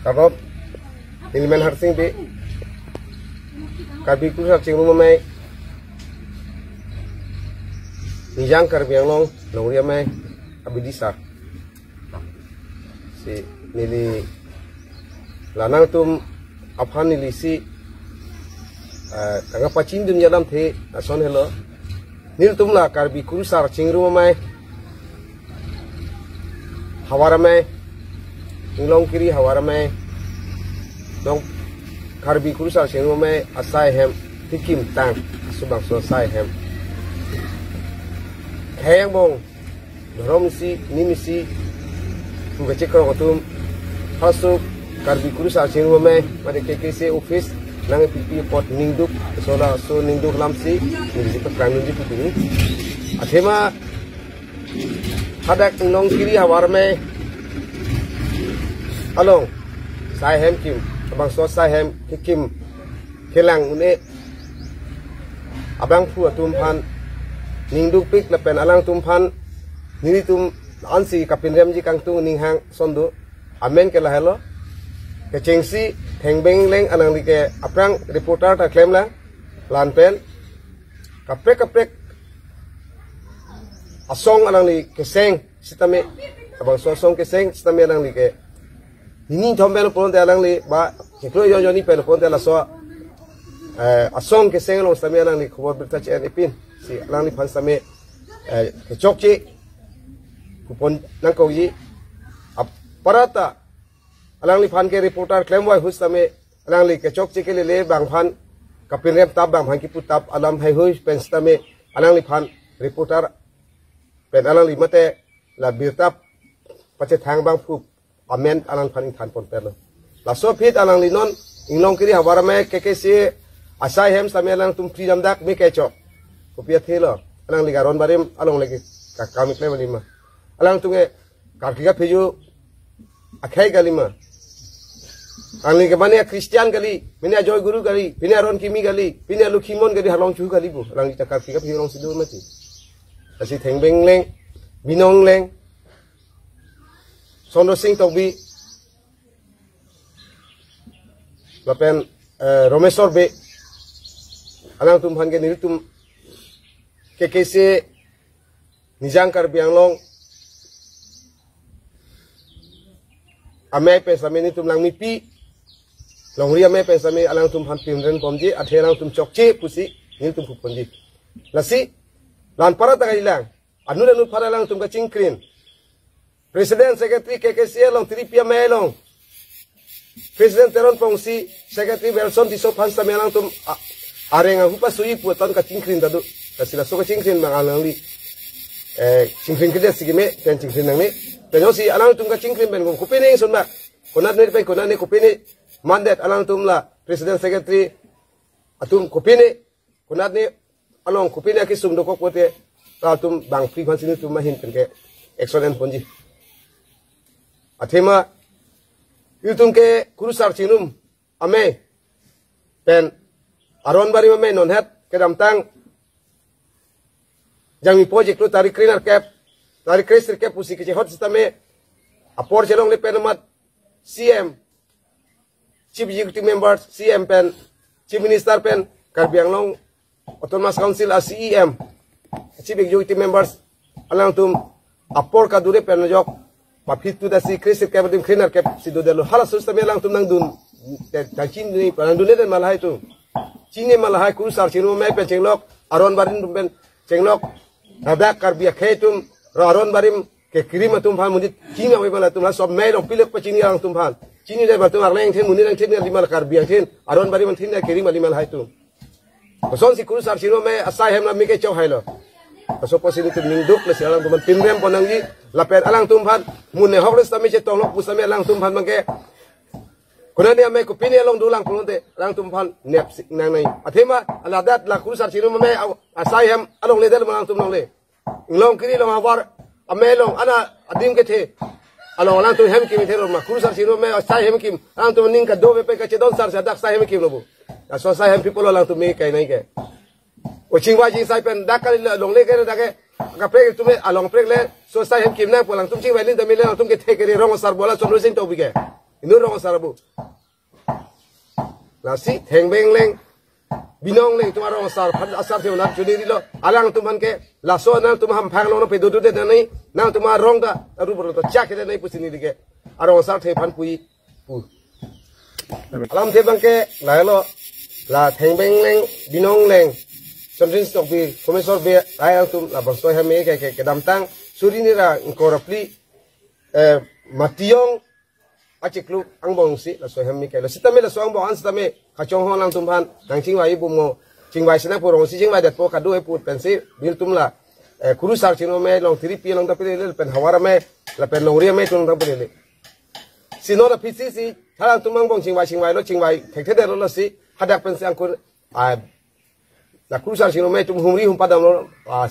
Karop Niliman Harsing be Karbi Kurusar Cing Rumah Mai Nijang Karbi Yang Long Nongria Mai Abidisar si nili lanang tum aphan nili si tangga pacin dun dalam the son hello nil tum la Karbi Kurusar Cing Rumah Mai Hawara Mai Nilong kiri Hawara Mai dong Karbi Kurusar Cing Rumah Mai asai hem tikim tang subang so asai hem Hayang bong Rom si nimi si Tuga cekro kotum Hasuk Karbi Kurusar Cing Rumah Mai Mari KKC office Nang pipi pot ningduk Sola so ningduk lamsi Nindi sipat krang nindi pipi ni Athema Hadak nong kiri Hawara Mai Along Sai hem kim Abang so sai hem Kim Kelang une Abang fu atum pan Ningduk pik lepen alang tumpan nini tum ansi kapin remji kang tu ning hang sondu amen ke lahelo ke cengsi thengbeng leng alang like aprang reporter ta claim lang lan pen kaprek asong alang li keseng sitame abang sosong keseng sitame alang li ke nini thombel pon te alang li ba keklo yo ni pel pon te la so asong keseng long sitame alang li khobor berta chen ipin si alang ni pan same kecok ci kupon nang kau ji parata alang li pan ke reporter claim wai hus same alang li kecok ci ke le bang pan kapin rem tab bang pan ki putap alam hai hui pen same alang li pan reporter pen alang li mate la birtap pace thang bang pu amen alang pan than pon perlo la so phit alang li non inglong kiri Hawara Mai KKC asai hem same alang tum freedom dak me kecok Kopiat helo, alang ligaron barim, along lagi kami klaim lima. Alang tunge karkiga peju akai galima. Alang liga mana Christian gali, mana Joy Guru gali, mana Ron Kimi gali, mana Lukimon gali halong cuh gali bu. Alang kita karkiga peju long sidur mati. Asi thengbeng leng, binong leng, sondo sing tobi, lapen Romesor be, alang tumhan ke niritum KKC Nijang Karbi Yang Long Amai pe same ni tum lang mipi long ria me pe same alang tum han pim ren pomji athelang tum chokche pusi ni tum puponji lasi lan para ta ilang anu para lang tum ka cingkrin President Secretary KKC long tripia me long President Teron Pongsi Secretary Belson di sopan same alang tum arenga hupa sui puton ka cingkrin dadu sila so ka cingkrin mangalang li cingkrin kede sigime ten cingkrin nang ni tenyo si alang tum ka cingkrin ben ko kupini sunba konat ni pen konat ni kupini mandat alang tum la President Secretary atum kupini konat ni along kupini aki sum doko kote tum bang free sini tum mahin pen ke excellent ponji athema yutum ke Kurusar Cingnum ame pen aron bari me non het ke damtang Jangan project lu tarik cleaner cap, tarik cleaner cap pusi kecil hot sistemnya. Apor celong le penemat CM, Chief Executive Members, CM pen, Chief Minister pen, Karbi Yang Long, Autonomous Council CEM, Chief Executive Members, alang tum apor kadure pen jok, papit tu dasi cleaner cap dim cleaner cap si do delu. Halas sistemnya alang tum nang dun, tachin ni palang dun dan malahai tu, cini malahai Kurusar Cingnum me pen cenglok, aron barin tum pen cenglok. Ada Karbi Akhetum Raron barim ke kirim tumpan mundit cinga we bala tumla sob melong pilek pacini ang tumpan cini de batum arleng thin mundit ang thin lima Karbi thin aron barim thin na kirim lima haitum son si Kurusar Cingnum me asai hem na mi ke chow hailo so posini tum ningduk le alang tumpan pinrem ponangi lapet alang tumpan munne hokres tami che tonglok pusame alang tumpan mangke kunani ame ko pini along dulang punonte alang tumpan nep nang nai athema aladat la Kurusar Cingnum me asai hem along ledel malang tum long le Inglong kiri long awar amelong ana adim ke the along alang tum hem kim the ma Kurusar Cingnum me asai hem kim alang tum ning ka do pe ka che don sar sa dak sai hem kim lobu so sai hem people alang tum me kai nai ke o chingwa jing sai pen dak ka long le ke da ke ka pre tum along pre le so sai hem kim na polang tum chingwa lin da me le tum ke the ke rong sar bola so lo sing to bi ke inu rong sarabu la si theng beng leng binong leng tuma rong sar phan asar the na chuni lo alang tuman ke la so na tuma ham phang lo pe du de nei na tuma rong da aru bro to chak de nei pusini dige arong sar the phan pui pu alam the bang ke la lo la theng beng leng binong leng something stock bi komesor be ayal tum la bangso ha me ke dam tang surini ra korapli mationg achiklu angbong si la so ha me ke la sitame la so angbong an sitame khachong ho lang tum phan nang chingwai bu mo chingwai sina purong si chingwai dat po kadu e put pensi bil tum la kuru sar chino me long tiri pi long ta pe le pen hawara me la pen long ria me tung ta pe le sino la pisi si halang tum angbong chingwai lo chingwai thek the lo si hadak pensi angkur la cruza sino me tum humri hum padam lo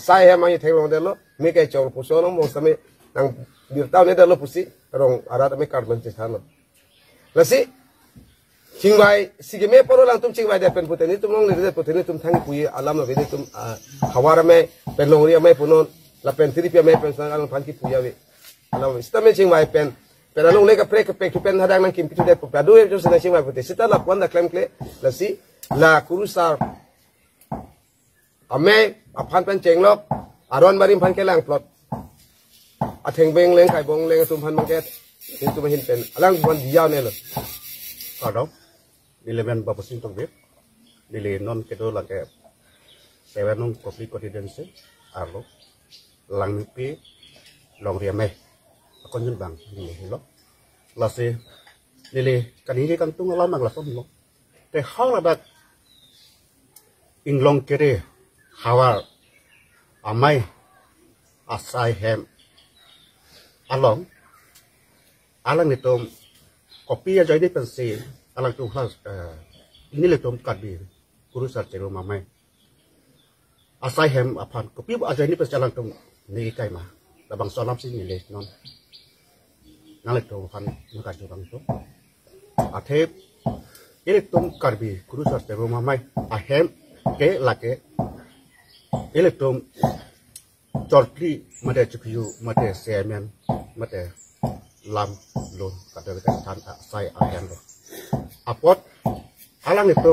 sai he mai thei lo de lo me ke chol puso lo mo same nang birtaw ne de lo pusi rong arat me kar ban che thalo la si chingwai sige me poro lang tum chingwai de pen puteni tum long le de puteni tum thang pui alam no vede tum hawara me pen long ria me punon la pen tripia me pen sang alang phan ki puya we alam sta me chingwai pen along le ka pre ka pe tu pen hadang nang kim pitu de pu do e jo se na chingwai puti sita la pon da klem kle la si la kurusa ame aphan pen cheng lok aron barim phan ke lang plot atheng beng leng khai bong leng tum phan market tin tum hin pen alang phan diaw ne lo Kado, dilemen bapasin tong bib, dile non kedo la ke sewenong kopli confidence arlo lang mipi long riame akon yun bang ni lo la se dile kanini kan tung la mang la som lo te hala dak in long kere hawar amai asai hem along alang nitom kopi aja ini pensi alang tu khas ini letom kadbi kurusar cero mamai asai hem apan kopi aja ini pensi alang tu ni kai ma labang solam sini le non nale tu kan muka jurang tu atep ini tum kadbi kurusar cero mamai ahem ke lake ini tum jordi made cukup made semen made lam lo kata tan sai ayan lo apot alang itu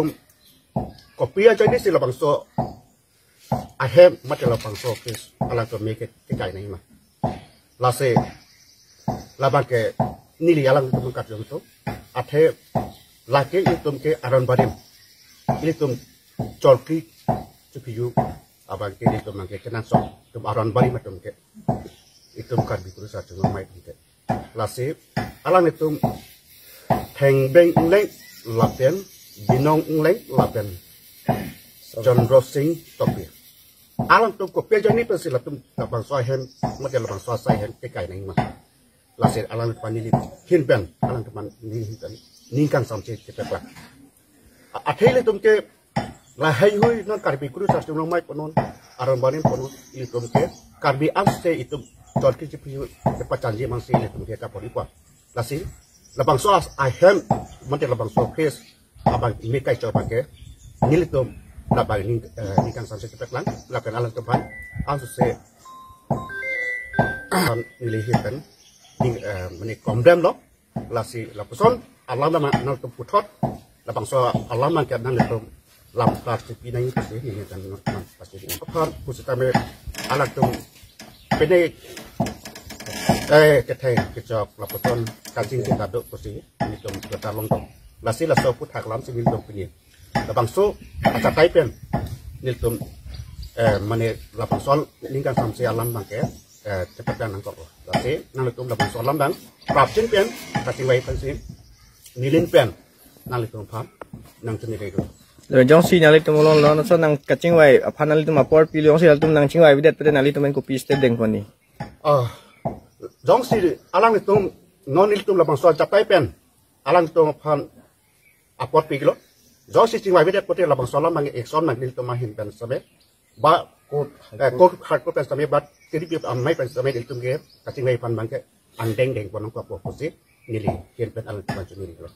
kopi aja ini sila bangso ahem mate la bangso kis alang to make ke kai nai ma la se la ba ke nili alang to kat jong to athe la ke itu ke aron barim ini tum chorki cukup abang ke itu mangke kenan so tum aron barim matum ke itu kan bikuru sa jong mai ke lasip alang itu theng beng leng lapen binong leng lapen John Rosing topi alang tu kopi jadi pensi latum labang sohem macam labang soai hen kekai neng mah lasip alang tu panili hinben alang tu pan ningkan samce cepet akhirnya tu ke lahai hui non karbi kuru sa jong mai ponon aron banim ponon itu ke karbi amste itu Jorki cipu cepat janji mangsi ini tu dia kapal ipa. Lasi, labang soas ahem, mantel labang soas kes, abang ini kai coba ke, nilit tu labang ini kan sampai cepat lang, lakukan alam tempat, asu se, nilihikan, ni menik komdem lo, lasi lapuson, alam nama nal tu putot, labang soas alam mangkat nal itu lampat cipi nai pasti ini kan pasti ini. Kapal pusat kami alat tu pendek cái job là một con cá chinh trên đảo độ của sĩ như trong người ta long tổng là sĩ là số phút hạt lắm sinh viên đồng kinh nghiệm là bằng số chặt tay tiền như trong mà này là bằng số những cái sản xe lắm bằng cái chấp nhận năng cộng là sĩ năng lực trong là bằng số lắm đáng bạp trên tiền cả trình bày phân xí ní lên tiền năng lực trong pháp năng chân này rồi rồi trong si nali tum lon lon so nang kaching wai aphan nali tum apor pi long si tum nang ching wai videt pede nali tum ko pi step deng phoni giống si alang itu non itu labang soal capai pen alang itu pan apot piklo giống si cingwai beda pote labang soal mang ekson mang itu mahin pen sabe ba ko hard ko pen sabe ba kiri pi amai pen sabe itu ge kacingwai pan mang ke andeng deng ponong ko posi nili kien pen alang pan cuniri lo